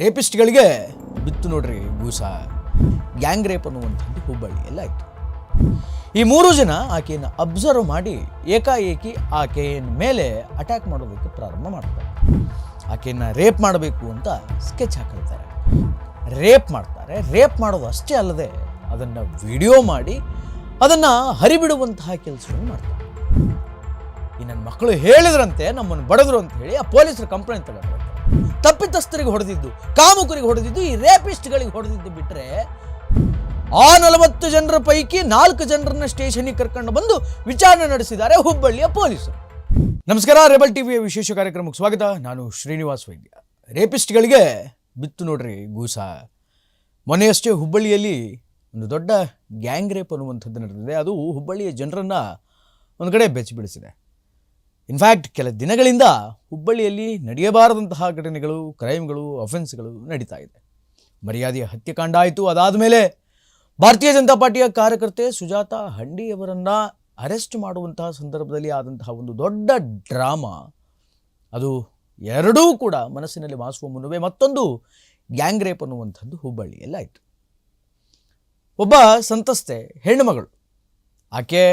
ರೇಪಿಸ್ಟ್ಗಳಿಗೆ ಬಿತ್ತು ನೋಡ್ರಿ ಗೂಸ. Gang rape ಅನ್ನುವಂಥದ್ದು ಹುಬ್ಬಳ್ಳಿಯಲ್ಲಿ ಆಯಿತು. ಈ ಮೂರು ಜನ ಆಕೆಯನ್ನು ಅಬ್ಸರ್ವ್ ಮಾಡಿ ಏಕಾಏಕಿ ಆಕೆಯ ಮೇಲೆ ಅಟ್ಯಾಕ್ ಮಾಡೋದಕ್ಕೆ ಪ್ರಾರಂಭ ಮಾಡ್ತಾರೆ. ಆಕೆಯನ್ನು ರೇಪ್ ಮಾಡಬೇಕು ಅಂತ ಸ್ಕೆಚ್ ಹಾಕಿರ್ತಾರೆ. ರೇಪ್ ಮಾಡ್ತಾರೆ. ರೇಪ್ ಮಾಡೋದು ಅಷ್ಟೇ ಅಲ್ಲದೆ ಅದನ್ನು ವಿಡಿಯೋ ಮಾಡಿ ಅದನ್ನು ಹರಿಬಿಡುವಂತಹ ಕೆಲಸವನ್ನು ಮಾಡ್ತಾರೆ. ಈ ನನ್ನ ಮಕ್ಕಳು ಹೇಳಿದ್ರಂತೆ ನಮ್ಮನ್ನು ಬಡದ್ರು ಅಂತ ಹೇಳಿ ಆ ಪೊಲೀಸರು ಕಂಪ್ಲೇಂಟ್ ತಗೊಂಡ್ರು. ತಪ್ಪಿತಸ್ಥರಿಗೆ ಹೊಡೆದಿದ್ದು, ಕಾಮುಕರಿಗೆ ಹೊಡೆದಿದ್ದು, ಈ ರೇಪಿಸ್ಟ್ಗಳಿಗೆ ಹೊಡೆದಿದ್ದು ಬಿಟ್ಟರೆ ಆ 40 ಜನರ ಪೈಕಿ 4 ಜನರನ್ನ ಸ್ಟೇಷನ್ಗೆ ಕರ್ಕೊಂಡು ಬಂದು ವಿಚಾರಣೆ ನಡೆಸಿದ್ದಾರೆ ಹುಬ್ಬಳ್ಳಿಯ ಪೊಲೀಸರು. ನಮಸ್ಕಾರ, ರೆಬಲ್ ಟಿವಿಯ ವಿಶೇಷ ಕಾರ್ಯಕ್ರಮಕ್ಕೆ ಸ್ವಾಗತ. ನಾನು ಶ್ರೀನಿವಾಸ್ ವೈದ್ಯ. ರೇಪಿಸ್ಟ್ಗಳಿಗೆ ಬಿತ್ತು ನೋಡ್ರಿ ಗೂಸ. ಮೊನ್ನೆಯಷ್ಟೇ ಹುಬ್ಬಳ್ಳಿಯಲ್ಲಿ ಒಂದು ದೊಡ್ಡ ಗ್ಯಾಂಗ್ ರೇಪ್ ಅನ್ನುವಂಥದ್ದು ನಡೆದಿದೆ. ಅದು ಹುಬ್ಬಳ್ಳಿಯ ಜನರನ್ನು ಒಂದು ಕಡೆ ಬೆಚ್ಚಿ ಬಿಡಿಸಿದೆ. ಇನ್ಫ್ಯಾಕ್ಟ್ ಕೆಲ ದಿನಗಳಿಂದ ಹುಬ್ಬಳ್ಳಿಯಲ್ಲಿ ನಡೆಯಬಾರದಂತಹ ಘಟನೆಗಳು, ಕ್ರೈಮ್ಗಳು, ಅಫೆನ್ಸ್ಗಳು ನಡೀತಾ ಇದೆ. ಮರ್ಯಾದೆಯ ಹತ್ಯೆಕಾಂಡ ಆಯಿತು. ಅದಾದ ಮೇಲೆ ಭಾರತೀಯ ಜನತಾ ಪಾರ್ಟಿಯ ಕಾರ್ಯಕರ್ತೆ ಸುಜಾತಾ ಹಂಡಿಯವರನ್ನು ಅರೆಸ್ಟ್ ಮಾಡುವಂತಹ ಸಂದರ್ಭದಲ್ಲಿ ಆದಂತಹ ಒಂದು ದೊಡ್ಡ ಡ್ರಾಮಾ, ಅದು ಎರಡೂ ಕೂಡ ಮನಸ್ಸಿನಲ್ಲಿ ಮಾಸುವ ಮುನ್ನವೇ ಮತ್ತೊಂದು ಗ್ಯಾಂಗ್ ರೇಪ್ ಅನ್ನುವಂಥದ್ದು ಹುಬ್ಬಳ್ಳಿಯಲ್ಲಿ ಆಯಿತು. ಒಬ್ಬ ಸಂತಸ್ತೆ ಹೆಣ್ಣುಮಗಳು, ಆಕೆ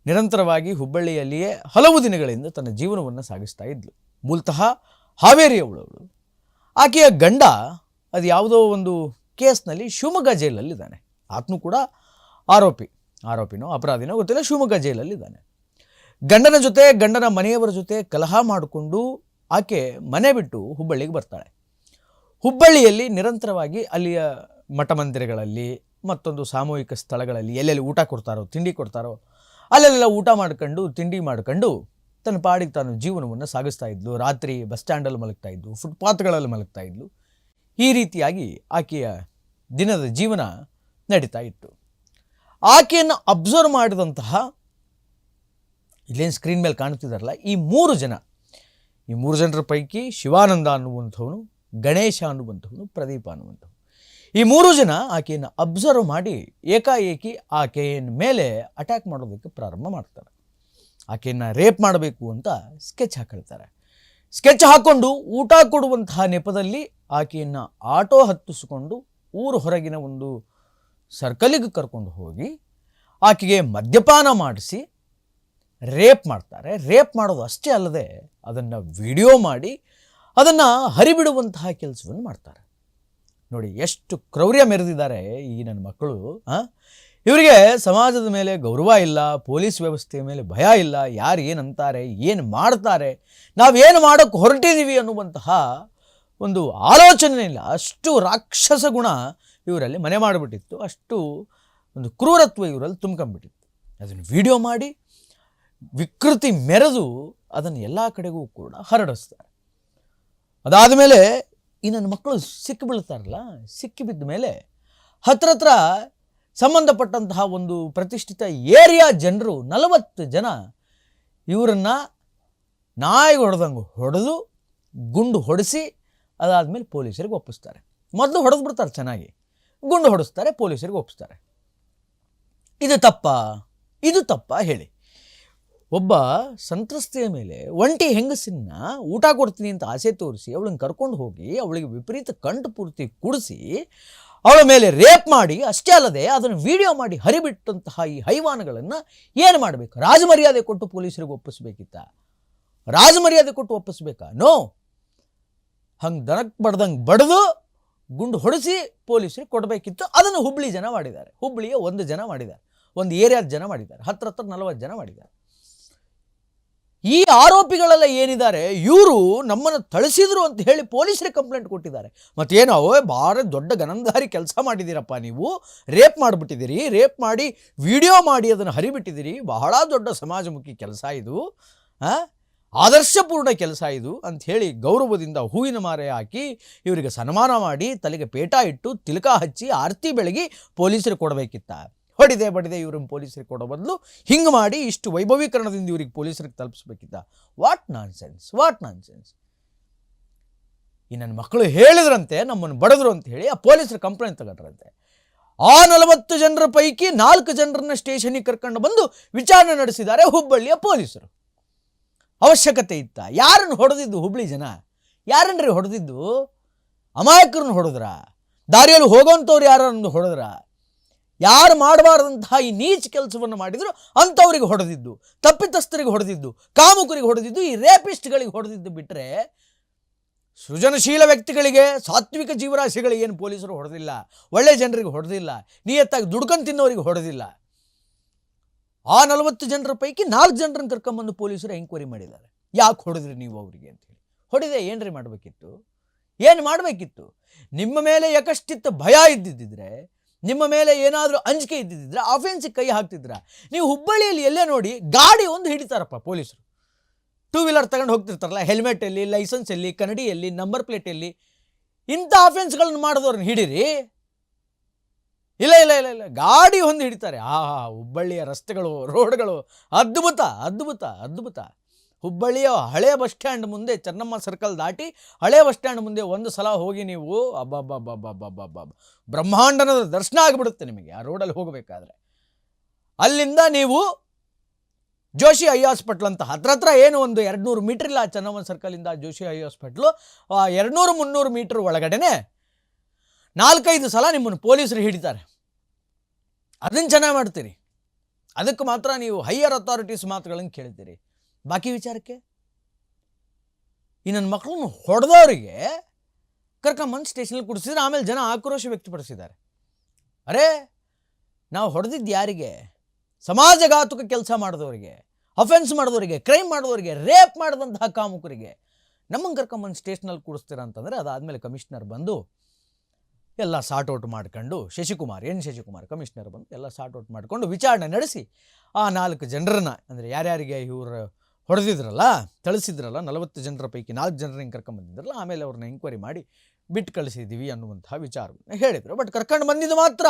ನಿರಂತರವಾಗಿ ಹುಬ್ಬಳ್ಳಿಯಲ್ಲಿಯೇ ಹಲವು ದಿನಗಳಿಂದ ತನ್ನ ಜೀವನವನ್ನು ಸಾಗಿಸ್ತಾ ಇದ್ಲು. ಮೂಲತಃ ಹಾವೇರಿಯವಳು. ಆಕೆಯ ಗಂಡ ಅದು ಯಾವುದೋ ಒಂದು ಕೇಸ್ನಲ್ಲಿ ಶಿವಮೊಗ್ಗ ಜೈಲಲ್ಲಿದ್ದಾನೆ. ಆತನೂ ಕೂಡ ಆರೋಪಿನೋ ಅಪರಾಧಿನೋ ಗೊತ್ತಿಲ್ಲ, ಶಿವಮೊಗ್ಗ ಜೈಲಲ್ಲಿದ್ದಾನೆ. ಗಂಡನ ಜೊತೆ, ಗಂಡನ ಮನೆಯವರ ಜೊತೆ ಕಲಹ ಮಾಡಿಕೊಂಡು ಆಕೆ ಮನೆ ಬಿಟ್ಟು ಹುಬ್ಬಳ್ಳಿಗೆ ಬರ್ತಾಳೆ. ಹುಬ್ಬಳ್ಳಿಯಲ್ಲಿ ನಿರಂತರವಾಗಿ ಅಲ್ಲಿಯ ಮಠ ಮಂದಿರಗಳಲ್ಲಿ ಮತ್ತೊಂದು ಸಾಮೂಹಿಕ ಸ್ಥಳಗಳಲ್ಲಿ ಎಲ್ಲೆಲ್ಲಿ ಊಟ ಕೊಡ್ತಾರೋ, ತಿಂಡಿ ಕೊಡ್ತಾರೋ ಅಲ್ಲೆಲ್ಲ ಊಟ ಮಾಡ್ಕೊಂಡು, ತಿಂಡಿ ಮಾಡ್ಕೊಂಡು ತನ್ನ ಪಾಡಿಗೆ ತಾನು ಜೀವನವನ್ನು ಸಾಗಿಸ್ತಾ ಇದ್ಲು. ರಾತ್ರಿ ಬಸ್ ಸ್ಟ್ಯಾಂಡಲ್ಲಿ ಮಲಗ್ತಾ ಇದ್ಲು, ಫುಟ್ಪಾತ್ಗಳಲ್ಲಿ ಮಲಗ್ತಾ ಇದ್ಲು. ಈ ರೀತಿಯಾಗಿ ಆಕೆಯ ದಿನದ ಜೀವನ ನಡೀತಾ ಇತ್ತು. ಆಕೆಯನ್ನು ಅಬ್ಸರ್ವ್ ಮಾಡಿದಂತಹ, ಇಲ್ಲೇನು ಸ್ಕ್ರೀನ್ ಮೇಲೆ ಕಾಣ್ತಿದ್ದಾರಲ್ಲ, ಈ ಮೂರು ಜನರ ಪೈಕಿ ಶಿವಾನಂದ ಅನ್ನುವಂಥವನು, ಗಣೇಶ ಅನ್ನುವಂಥವನು, ಪ್ರದೀಪ ಅನ್ನುವಂಥವನು, ಈ ಮೂರು ಜನ ಆಕೆಯನ್ನು ಅಬ್ಸರ್ವ್ ಮಾಡಿ ಏಕಾಏಕಿ ಆಕೆಯ ಮೇಲೆ ಅಟ್ಯಾಕ್ ಮಾಡೋದಕ್ಕೆ ಪ್ರಾರಂಭ ಮಾಡ್ತಾರೆ. ಆಕೆಯನ್ನು ರೇಪ್ ಮಾಡಬೇಕು ಅಂತ ಸ್ಕೆಚ್ ಹಾಕಿರ್ತಾರೆ. ಸ್ಕೆಚ್ ಹಾಕ್ಕೊಂಡು ಊಟ ಕೊಡುವಂತಹ ನೆಪದಲ್ಲಿ ಆಕೆಯನ್ನು ಆಟೋ ಹತ್ತಿಸಿಕೊಂಡು ಊರು ಹೊರಗಿನ ಒಂದು ಸರ್ಕಲಿಗೆ ಕರ್ಕೊಂಡು ಹೋಗಿ ಆಕೆಗೆ ಮದ್ಯಪಾನ ಮಾಡಿಸಿ ರೇಪ್ ಮಾಡ್ತಾರೆ. ರೇಪ್ ಮಾಡೋದು ಅಷ್ಟೇ ಅಲ್ಲದೆ ಅದನ್ನು ವಿಡಿಯೋ ಮಾಡಿ ಅದನ್ನು ಹರಿಬಿಡುವಂತಹ ಕೆಲಸವನ್ನು ಮಾಡ್ತಾರೆ. ನೋಡಿ ಎಷ್ಟು ಕ್ರೌರ್ಯ ಮೆರೆದಿದ್ದಾರೆ ಈ ನನ್ನ ಮಕ್ಕಳು. ಇವರಿಗೆ ಸಮಾಜದ ಮೇಲೆ ಗೌರವ ಇಲ್ಲ, ಪೊಲೀಸ್ ವ್ಯವಸ್ಥೆಯ ಮೇಲೆ ಭಯ ಇಲ್ಲ, ಯಾರು ಏನಂತಾರೆ, ಏನು ಮಾಡ್ತಾರೆ, ನಾವೇನು ಮಾಡೋಕ್ಕೆ ಹೊರಟಿದ್ದೀವಿ ಅನ್ನುವಂತಹ ಒಂದು ಆಲೋಚನೆ ಇಲ್ಲ. ಅಷ್ಟು ರಾಕ್ಷಸ ಗುಣ ಇವರಲ್ಲಿ ಮನೆ ಮಾಡಿಬಿಟ್ಟಿತ್ತು. ಅಷ್ಟು ಒಂದು ಕ್ರೂರತ್ವ ಇವರಲ್ಲಿ ತುಂಬ್ಕೊಂಡ್ಬಿಟ್ಟಿತ್ತು. ಅದನ್ನು ವಿಡಿಯೋ ಮಾಡಿ ವಿಕೃತಿ ಮೆರೆದು ಅದನ್ನು ಎಲ್ಲ ಕಡೆಗೂ ಕೂಡ ಹರಡಿಸ್ತಾರೆ. ಅದಾದ ಮೇಲೆ ಈ ನನ್ನ ಮಕ್ಕಳು ಸಿಕ್ಕಿಬೀಳ್ತಾರಲ್ಲ, ಸಿಕ್ಕಿಬಿದ್ದ ಮೇಲೆ ಹತ್ರ ಸಂಬಂಧಪಟ್ಟಂತಹ ಒಂದು ಪ್ರತಿಷ್ಠಿತ ಏರಿಯಾ ಜನರು 40 ಜನ ಇವರನ್ನು ನಾಯಿಗೆ ಹೊಡೆದಂಗೆ ಹೊಡೆದು ಗುಂಡು ಹೊಡೆಸಿ ಅದಾದಮೇಲೆ ಪೊಲೀಸರಿಗೆ ಒಪ್ಪಿಸ್ತಾರೆ. ಮೊದಲು ಹೊಡೆದು ಬಿಡ್ತಾರೆ, ಚೆನ್ನಾಗಿ ಗುಂಡು ಹೊಡೆಸ್ತಾರೆ, ಪೊಲೀಸರಿಗೆ ಒಪ್ಪಿಸ್ತಾರೆ. ಇದು ತಪ್ಪಾ ಹೇಳಿ? ಒಬ್ಬ ಸಂತ್ರಸ್ತೆಯ ಮೇಲೆ ಒಂಟಿ ಹೆಂಗಸನ್ನ ಊಟ ಕೊಡ್ತೀನಿ ಅಂತ ಆಸೆ ತೋರಿಸಿ ಅವಳನ್ನು ಕರ್ಕೊಂಡು ಹೋಗಿ ಅವಳಿಗೆ ವಿಪರೀತ ಕಂಠ ಪೂರ್ತಿ ಕುಡಿಸಿ ಅವಳ ಮೇಲೆ ರೇಪ್ ಮಾಡಿ, ಅಷ್ಟೇ ಅಲ್ಲದೆ ಅದನ್ನು ವಿಡಿಯೋ ಮಾಡಿ ಹರಿಬಿಟ್ಟಂತಹ ಈ ಹೈವಾನಗಳನ್ನು ಏನು ಮಾಡಬೇಕು? ರಾಜಮರ್ಯಾದೆ ಕೊಟ್ಟು ಪೊಲೀಸರಿಗೆ ಒಪ್ಪಿಸ್ಬೇಕಿತ್ತ? ರಾಜಮರ್ಯಾದೆ ಕೊಟ್ಟು ಒಪ್ಪಿಸ್ಬೇಕಾ? ನೋ. ಹಂಗೆ ದನಕ್ಕೆ ಬಡ್ದಂಗೆ ಬಡ್ದು ಗುಂಡು ಹೊಡೆಸಿ ಪೊಲೀಸರಿಗೆ ಕೊಡಬೇಕಿತ್ತು. ಅದನ್ನು ಹುಬ್ಬಳ್ಳಿ ಜನ ಮಾಡಿದ್ದಾರೆ. ಹುಬ್ಬಳ್ಳಿಯ 1 ಜನ ಮಾಡಿದ್ದಾರೆ, ಒಂದು ಏರಿಯಾದ ಜನ ಮಾಡಿದ್ದಾರೆ, ಹತ್ರ 40 ಜನ ಮಾಡಿದ್ದಾರೆ. ಈ ಆರೋಪಿಗಳೆಲ್ಲ ಏನಿದ್ದಾರೆ, ಇವರು ನಮ್ಮನ್ನು ಥಳಿಸಿದ್ರು ಅಂತ ಹೇಳಿ ಪೊಲೀಸರಿಗೆ ಕಂಪ್ಲೇಂಟ್ ಕೊಟ್ಟಿದ್ದಾರೆ. ಮತ್ತೇನೋ ಭಾಳ ದೊಡ್ಡ ಗನಂಧಾರಿ ಕೆಲಸ ಮಾಡಿದ್ದೀರಪ್ಪ ನೀವು, ರೇಪ್ ಮಾಡಿಬಿಟ್ಟಿದ್ದೀರಿ, ರೇಪ್ ಮಾಡಿ ವಿಡಿಯೋ ಮಾಡಿ ಅದನ್ನು ಹರಿಬಿಟ್ಟಿದ್ದೀರಿ, ಬಹಳ ದೊಡ್ಡ ಸಮಾಜಮುಖಿ ಕೆಲಸ ಇದು, ಆದರ್ಶಪೂರ್ಣ ಕೆಲಸ ಇದು ಅಂಥೇಳಿ ಗೌರವದಿಂದ ಹೂವಿನ ಮಾರೆ ಹಾಕಿ ಇವರಿಗೆ ಸನ್ಮಾನ ಮಾಡಿ ತಲೆಗೆ ಪೇಟ ಇಟ್ಟು ತಿಲಕ ಹಚ್ಚಿ ಆರತಿ ಬೆಳಗಿ ಪೊಲೀಸರಿಗೆ ಕೊಡಬೇಕಿತ್ತ? ಹೊಡೆದೆ ಬಡಿದೆ ಇವ್ರನ್ನ ಪೊಲೀಸರಿಗೆ ಕೊಡೋ ಬದಲು ಹಿಂಗೆ ಮಾಡಿ ಇಷ್ಟು ವೈಭವೀಕರಣದಿಂದ ಇವ್ರಿಗೆ ಪೊಲೀಸರಿಗೆ ತಲುಪಿಸ್ಬೇಕಿತ್ತ? What non sense. ಈ ನನ್ನ ಮಕ್ಕಳು ಹೇಳಿದ್ರಂತೆ ನಮ್ಮನ್ನು ಬಡದ್ರು ಅಂತ ಹೇಳಿ ಆ ಪೊಲೀಸರು ಕಂಪ್ಲೇಂಟ್ ತಗೊಂಡ್ರಂತೆ. ಆ 40 ಜನರ ಪೈಕಿ 4 ಜನರನ್ನ ಸ್ಟೇಷನ್ಗೆ ಕರ್ಕೊಂಡು ಬಂದು ವಿಚಾರಣೆ ನಡೆಸಿದ್ದಾರೆ ಹುಬ್ಬಳ್ಳಿಯ ಪೊಲೀಸರು. ಅವಶ್ಯಕತೆ ಇತ್ತ? ಯಾರನ್ನು ಹೊಡೆದಿದ್ದು ಹುಬ್ಬಳ್ಳಿ ಜನ? ಯಾರನ್ರಿ ಹೊಡೆದಿದ್ದು? ಅಮಾಯಕರನ್ನು ಹೊಡೆದ್ರ? ದಾರಿಯಲ್ಲಿ ಹೋಗೋಂಥವ್ರು ಯಾರನ್ನು ಹೊಡೆದ್ರ? ಯಾರು ಮಾಡಬಾರ್ದಂತಹ ಈ ನೀಚ ಕೆಲಸವನ್ನು ಮಾಡಿದ್ರು ಅಂಥವ್ರಿಗೆ ಹೊಡೆದಿದ್ದು, ತಪ್ಪಿತಸ್ಥರಿಗೆ ಹೊಡೆದಿದ್ದು, ಕಾಮುಕರಿಗೆ ಹೊಡೆದಿದ್ದು, ಈ ರೇಪಿಸ್ಟ್ಗಳಿಗೆ ಹೊಡೆದಿದ್ದು ಬಿಟ್ಟರೆ ಸೃಜನಶೀಲ ವ್ಯಕ್ತಿಗಳಿಗೆ, ಸಾತ್ವಿಕ ಜೀವರಾಶಿಗಳಿಗೆ ಏನು ಪೊಲೀಸರು ಹೊಡೆದಿಲ್ಲ, ಒಳ್ಳೆ ಜನರಿಗೆ ಹೊಡೆದಿಲ್ಲ, ನಿಯತ್ತಾಗಿ ದುಡ್ಕೊಂಡು ತಿನ್ನೋರಿಗೆ ಹೊಡೆದಿಲ್ಲ. ಆ 40 ಜನರ ಪೈಕಿ 4 ಜನರನ್ನು ಕರ್ಕೊಂಬಂದು ಪೊಲೀಸರು ಎಂಕ್ವೈರಿ ಮಾಡಿದ್ದಾರೆ. ಯಾಕೆ ಹೊಡೆದ್ರಿ ನೀವು ಅವರಿಗೆ ಅಂತೇಳಿ. ಹೊಡೆದೆ ಏನ್ರಿ ಮಾಡಬೇಕಿತ್ತು? ಏನು ಮಾಡಬೇಕಿತ್ತು? ನಿಮ್ಮ ಮೇಲೆ ಯಾಕಷ್ಟಿತ್ತು ಭಯ ಇದ್ದಿದ್ದರೆ, ನಿಮ್ಮ ಮೇಲೆ ಏನಾದರೂ ಅಂಜಿಕೆ ಇದ್ದಿದ್ದರೆ ಆಫೆನ್ಸಿಗೆ ಕೈ ಹಾಕ್ತಿದ್ರ? ನೀವು ಹುಬ್ಬಳ್ಳಿಯಲ್ಲಿ ಎಲ್ಲೇ ನೋಡಿ ಗಾಡಿ ಒಂದು ಹಿಡಿತಾರಪ್ಪ ಪೊಲೀಸರು. 2 ವೀಲರ್ ತಗೊಂಡು ಹೋಗ್ತಿರ್ತಾರಲ್ಲ, ಹೆಲ್ಮೆಟ್ ಎಲ್ಲಿ, ಲೈಸೆನ್ಸ್ ಎಲ್ಲಿ, ಕನ್ನಡಿ ಎಲ್ಲಿ, ನಂಬರ್ ಪ್ಲೇಟ್ ಎಲ್ಲಿ, ಇಂಥ ಆಫೆನ್ಸ್ಗಳನ್ನ ಮಾಡಿದವ್ರನ್ನ ಹಿಡೀರಿ. ಇಲ್ಲ ಇಲ್ಲ ಇಲ್ಲ ಇಲ್ಲ ಗಾಡಿ ಹೊಂದು ಹಿಡಿತಾರೆ. ಹುಬ್ಬಳ್ಳಿಯ ರಸ್ತೆಗಳು, ರೋಡ್ಗಳು ಅದ್ಭುತ ಅದ್ಭುತ ಅದ್ಭುತ. ಹುಬ್ಬಳ್ಳಿಯ ಹಳೆಯ ಬಸ್ ಸ್ಟ್ಯಾಂಡ್ ಮುಂದೆ, ಚೆನ್ನಮ್ಮ ಸರ್ಕಲ್ ದಾಟಿ ಹಳೆಯ ಬಸ್ ಸ್ಟ್ಯಾಂಡ್ ಮುಂದೆ ಒಂದು ಸಲ ಹೋಗಿ ನೀವು ಅಬ್ಬಬ್ಬಬ್ಬಬ್ಬಬ್ಬಬ್ಬ ಬ್ರಹ್ಮಾಂಡನ ದರ್ಶನ ಆಗಿಬಿಡುತ್ತೆ ನಿಮಗೆ ಆ ರೋಡಲ್ಲಿ ಹೋಗಬೇಕಾದ್ರೆ. ಅಲ್ಲಿಂದ ನೀವು ಜೋಶಿ ಐ ಹಾಸ್ಪಿಟ್ಲ್ ಅಂತ ಹತ್ರ ಏನು ಒಂದು 200 ಮೀಟ್ರ್ ಇಲ್ಲ ಚೆನ್ನಮ್ಮ ಸರ್ಕಲಿಂದ ಜೋಶಿ ಐ ಹಾಸ್ಪಿಟ್ಲು. 200-300 ಮೀಟ್ರ್ ಒಳಗಡೆನೆ 4-5 ಸಲ ನಿಮ್ಮನ್ನು ಪೊಲೀಸರು ಹಿಡಿತಾರೆ. ಅದನ್ನು ಚೆನ್ನಾಗಿ ಮಾಡ್ತೀರಿ, ಅದಕ್ಕೆ ಮಾತ್ರ ನೀವು ಹೈಯರ್ ಅಥಾರಿಟೀಸ್ ಮಾತುಗಳನ್ನು ಕೇಳ್ತೀರಿ. ಬಾಕಿ ವಿಚಾರಕ್ಕೆ ಈ ನನ್ನ ಮಕ್ಕಳನ್ನು ಹೊಡೆದವರಿಗೆ ಕರ್ಕೊಂಬಂದು ಸ್ಟೇಷನಲ್ಲಿ ಕುಡಿಸಿದ್ರೆ ಆಮೇಲೆ ಜನ ಆಕ್ರೋಶ ವ್ಯಕ್ತಪಡಿಸಿದ್ದಾರೆ. ಅರೇ, ನಾವು ಹೊಡೆದಿದ್ದು ಯಾರಿಗೆ? ಸಮಾಜಘಾತುಕ ಕೆಲಸ ಮಾಡಿದವರಿಗೆ, ಅಫೆನ್ಸ್ ಮಾಡಿದವರಿಗೆ, ಕ್ರೈಮ್ ಮಾಡಿದವರಿಗೆ, ರೇಪ್ ಮಾಡಿದಂತಹ ಕಾಮುಕರಿಗೆ ನಮ್ಮನ್ನು ಕರ್ಕೊಂಬಂದು ಸ್ಟೇಷನಲ್ಲಿ ಕೂಡಿಸ್ತೀರ ಅಂತಂದರೆ ಅದಾದಮೇಲೆ ಕಮಿಷನರ್ ಬಂದು ಎಲ್ಲ ಸಾರ್ಟ್ ಔಟ್ ಮಾಡ್ಕೊಂಡು, ಶಶಿಕುಮಾರ್ ಕಮಿಷನರ್ ಬಂದು ಎಲ್ಲ ಸಾರ್ಟ್ ಔಟ್ ಮಾಡಿಕೊಂಡು ವಿಚಾರಣೆ ನಡೆಸಿ ಆ 4 ಜನರನ್ನು, ಅಂದರೆ ಯಾರ್ಯಾರಿಗೆ ಇವರು ಹೊಡೆದಿದ್ರಲ್ಲ, ಥಳಿಸಿದ್ರಲ್ಲ, 40 ಜನರ ಪೈಕಿ 4 ಜನರನ್ನ ಕರ್ಕೊಂಡ್ಬಂದಿದ್ರಲ್ಲ, ಆಮೇಲೆ ಅವ್ರನ್ನ ಎಂಕ್ವೈರಿ ಮಾಡಿ ಬಿಟ್ಟು ಕಳಿಸಿದ್ದೀವಿ ಅನ್ನುವಂಥ ವಿಚಾರವನ್ನು ಹೇಳಿದರು. ಬಟ್ ಕರ್ಕೊಂಡು ಬಂದಿದ್ದು ಮಾತ್ರ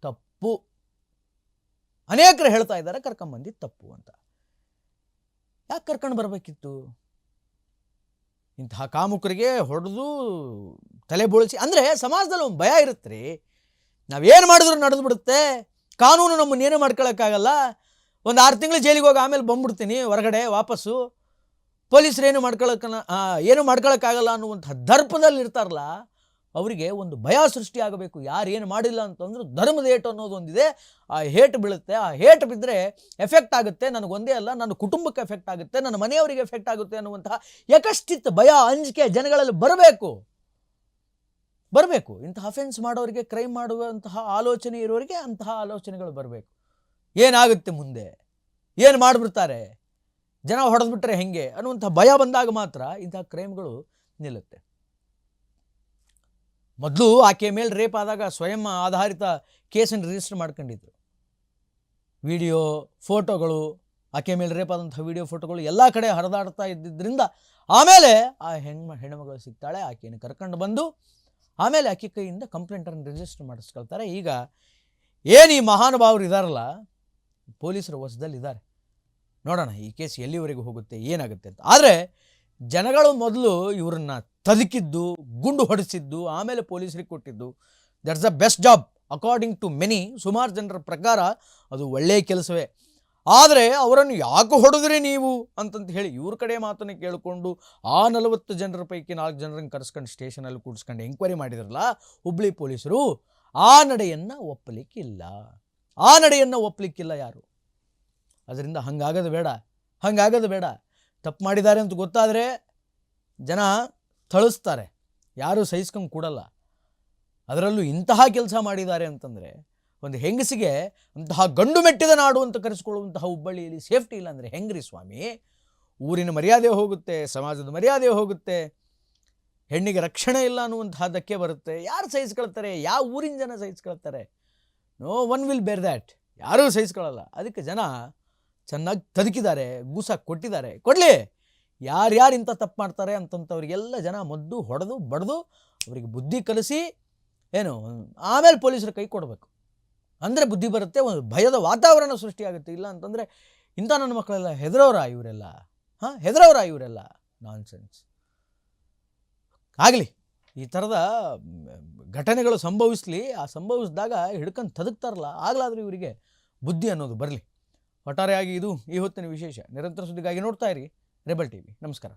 ತಪ್ಪು. ಅನೇಕರು ಹೇಳ್ತಾ ಇದ್ದಾರೆ ಕರ್ಕೊಂಡ್ಬಂದಿದ್ದು ತಪ್ಪು ಅಂತ. ಯಾಕೆ ಕರ್ಕೊಂಡು ಬರಬೇಕಿತ್ತು? ಇಂತಹ ಕಾಮುಕರಿಗೆ ಹೊಡೆದು ತಲೆ ಬೋಳಿಸಿ, ಅಂದರೆ ಸಮಾಜದಲ್ಲಿ ಒಂದು ಭಯ ಇರುತ್ತೆ ರೀ. ನಾವೇನು ಮಾಡಿದ್ರು ನಡೆದು ಬಿಡುತ್ತೆ, ಕಾನೂನು ನಮ್ಮನ್ನೇನು ಮಾಡ್ಕೊಳಕ್ಕಾಗಲ್ಲ, ಒಂದು 6 ತಿಂಗಳು ಜೈಲಿಗೆ ಹೋಗಿ ಆಮೇಲೆ ಬಂದ್ಬಿಡ್ತೀನಿ ಹೊರಗಡೆ ವಾಪಸ್ಸು, ಪೊಲೀಸರು ಏನು ಮಾಡ್ಕೊಳಕ್ಕಾಗಲ್ಲ ಅನ್ನುವಂಥ ದರ್ಪದಲ್ಲಿ ಇರ್ತಾರಲ್ಲ, ಅವರಿಗೆ ಒಂದು ಭಯ ಸೃಷ್ಟಿ ಆಗಬೇಕು. ಯಾರು ಏನು ಮಾಡಿಲ್ಲ ಅಂತಂದ್ರೆ ಧರ್ಮದ ಏಟು ಅನ್ನೋದು ಒಂದಿದೆ, ಆ ಹೇಟು ಬೀಳುತ್ತೆ. ಆ ಹೇಟು ಬಿದ್ದರೆ ಎಫೆಕ್ಟ್ ಆಗುತ್ತೆ, ನನಗೊಂದೇ ಅಲ್ಲ ನನ್ನ ಕುಟುಂಬಕ್ಕೆ ಎಫೆಕ್ಟ್ ಆಗುತ್ತೆ, ನನ್ನ ಮನೆಯವರಿಗೆ ಎಫೆಕ್ಟ್ ಆಗುತ್ತೆ ಅನ್ನುವಂತಹ ಯಕಶ್ಚಿತ್ ಭಯ, ಅಂಜಿಕೆ ಜನಗಳಲ್ಲಿ ಬರಬೇಕು. ಇಂತಹ ಅಫೆನ್ಸ್ ಮಾಡೋರಿಗೆ, ಕ್ರೈಮ್ ಮಾಡುವಂತಹ ಆಲೋಚನೆ ಇರೋರಿಗೆ ಅಂತಹ ಆಲೋಚನೆಗಳು ಬರಬೇಕು. ಏನಾಗುತ್ತೆ ಮುಂದೆ, ಏನು ಮಾಡಿಬಿಡ್ತಾರೆ, ಜನ ಹೊಡೆದ್ಬಿಟ್ರೆ ಹೆಂಗೆ ಅನ್ನುವಂಥ ಭಯ ಬಂದಾಗ ಮಾತ್ರ ಇಂತಹ ಕ್ರೈಮ್ಗಳು ನಿಲ್ಲುತ್ತೆ. ಮೊದಲು ಆಕೆಯ ಮೇಲೆ ರೇಪ್ ಆದಾಗ ಸ್ವಯಂ ಆಧಾರಿತ ಕೇಸನ್ನು ರಿಜಿಸ್ಟರ್ ಮಾಡ್ಕೊಂಡಿದ್ರು. ವಿಡಿಯೋ ಫೋಟೋಗಳು, ಆಕೆಯ ಮೇಲೆ ರೇಪ್ ಆದಂಥ ವಿಡಿಯೋ ಫೋಟೋಗಳು ಎಲ್ಲ ಕಡೆ ಹರಿದಾಡ್ತಾ ಇದ್ದಿದ್ದರಿಂದ ಆಮೇಲೆ ಆ ಹೆಣ್ಣುಮಗಳು ಸಿಗ್ತಾಳೆ. ಆಕೆಯನ್ನು ಕರ್ಕೊಂಡು ಬಂದು ಆಮೇಲೆ ಆಕೆ ಕೈಯಿಂದ ಕಂಪ್ಲೇಂಟನ್ನು ರಿಜಿಸ್ಟರ್ ಮಾಡಿಸ್ಕೊಳ್ತಾರೆ. ಈಗ ಏನು ಈ ಮಹಾನುಭಾವರು ಇದ್ದಾರಲ್ಲ, ಪೊಲೀಸರ ವಶದಲ್ಲಿದ್ದಾರೆ. ನೋಡೋಣ ಈ ಕೇಸ್ ಎಲ್ಲಿವರೆಗೂ ಹೋಗುತ್ತೆ, ಏನಾಗುತ್ತೆ ಅಂತ. ಆದರೆ ಜನಗಳು ಮೊದಲು ಇವರನ್ನು ತದಕಿದ್ದು, ಗುಂಡು ಹೊಡೆಸಿದ್ದು, ಆಮೇಲೆ ಪೊಲೀಸರಿಗೆ ಕೊಟ್ಟಿದ್ದು, that's the best job according to many. ಸುಮಾರು ಜನರ ಪ್ರಕಾರ ಅದು ಒಳ್ಳೆಯ ಕೆಲಸವೇ. ಆದರೆ ಅವರನ್ನು ಯಾಕೆ ಹೊಡೆದ್ರಿ ನೀವು ಅಂತಂತ ಹೇಳಿ ಇವ್ರ ಕಡೆ ಮಾತನ್ನು ಕೇಳಿಕೊಂಡು ಆ 40 ಜನರ ಪೈಕಿ 4 ಜನರನ್ನು ಕರೆಸ್ಕೊಂಡು ಸ್ಟೇಷನಲ್ಲಿ ಕೂಡಿಸ್ಕೊಂಡು ಎಂಕ್ವೈರಿ ಮಾಡಿದ್ರಲ್ಲ ಹುಬ್ಬಳ್ಳಿ ಪೊಲೀಸರು, ಆ ನಡೆಯನ್ನು ಒಪ್ಪಲಿಕ್ಕಿಲ್ಲ ಯಾರು. ಅದರಿಂದ ಹಂಗಾಗೋದು ಬೇಡ. ತಪ್ಪು ಮಾಡಿದ್ದಾರೆ ಅಂತ ಗೊತ್ತಾದರೆ ಜನ ಥಳಿಸ್ತಾರೆ, ಯಾರೂ ಸಹಿಸ್ಕೊಂಡು ಕೂಡಲ್ಲ. ಅದರಲ್ಲೂ ಇಂತಹ ಕೆಲಸ ಮಾಡಿದ್ದಾರೆ ಅಂತಂದರೆ, ಒಂದು ಹೆಂಗಸಿಗೆ ಅಂತಹ ಗಂಡು ಮೆಟ್ಟಿದ ನಾಡು ಅಂತ ಕರೆಸಿಕೊಳ್ಳುವಂತಹ ಹುಬ್ಬಳ್ಳಿಯಲ್ಲಿ ಸೇಫ್ಟಿ ಇಲ್ಲ ಅಂದರೆ ಹೆಂಗ್ರಿ ಸ್ವಾಮಿ? ಊರಿನ ಮರ್ಯಾದೆ ಹೋಗುತ್ತೆ, ಸಮಾಜದ ಮರ್ಯಾದೆ ಹೋಗುತ್ತೆ, ಹೆಣ್ಣಿಗೆ ರಕ್ಷಣೆ ಇಲ್ಲ ಅನ್ನುವಂತಹ ಧಕ್ಕೆ ಬರುತ್ತೆ. ಯಾರು ಸಹಿಸ್ಕೊಳ್ತಾರೆ? ಯಾವ ಊರಿನ ಜನ ಸಹಿಸ್ಕೊಳ್ತಾರೆ? ನೋ ಒನ್ ವಿಲ್ ಬೇರ್ ದ್ಯಾಟ್. ಯಾರೂ ಸಹಿಸ್ಕೊಳ್ಳಲ್ಲ. ಅದಕ್ಕೆ ಜನ ಚೆನ್ನಾಗಿ ತದಕಿದ್ದಾರೆ, ಗೂಸಾಗಿ ಕೊಟ್ಟಿದ್ದಾರೆ. ಕೊಡಲಿ, ಯಾರ್ಯಾರು ಇಂಥ ತಪ್ಪು ಮಾಡ್ತಾರೆ ಅಂತಂಥವ್ರಿಗೆಲ್ಲ ಜನ ಮದ್ದು ಹೊಡೆದು ಬಡ್ದು ಅವರಿಗೆ ಬುದ್ಧಿ ಕಲಿಸಿ ಆಮೇಲೆ ಪೊಲೀಸರ ಕೈ ಕೊಡಬೇಕು. ಅಂದರೆ ಬುದ್ಧಿ ಬರುತ್ತೆ, ಒಂದು ಭಯದ ವಾತಾವರಣ ಸೃಷ್ಟಿಯಾಗುತ್ತೆ. ಇಲ್ಲ ಅಂತಂದರೆ ಇಂಥ ನನ್ನ ಮಕ್ಕಳೆಲ್ಲ ಹೆದರೋರ ಇವರೆಲ್ಲ ನಾನ್ಸೆನ್ಸ್. ಆಗಲಿ, ಈ ಥರದ ಘಟನೆಗಳು ಸಂಭವಿಸಲಿ. ಆ ಸಂಭವಿಸಿದಾಗ ಹಿಡ್ಕೊಂಡು ತದಕ್ತಾರಲ್ಲ, ಆಗಲಾದರೂ ಇವರಿಗೆ ಬುದ್ಧಿ ಅನ್ನೋದು ಬರಲಿ. ಒಟ್ಟಾರೆಯಾಗಿ ಇದು ಈ ಹೊತ್ತಿನ ವಿಶೇಷ. ನಿರಂತರ ಸುದ್ದಿಗಾಗಿ ನೋಡ್ತಾ ಇರಿ ರೆಬೆಲ್ ಟಿವಿ. ನಮಸ್ಕಾರ.